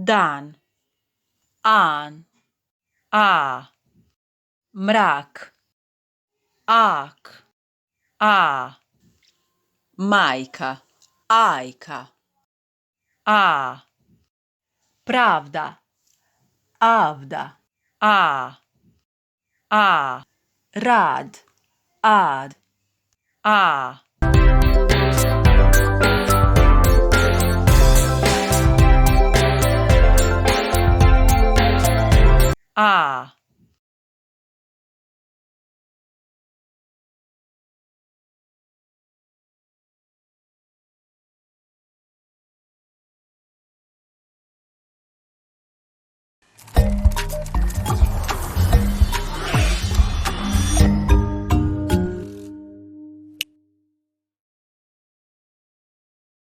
dan, an, a, mrak, ak, a, majka, ajka, a, pravda, avda, a, rad, ad, a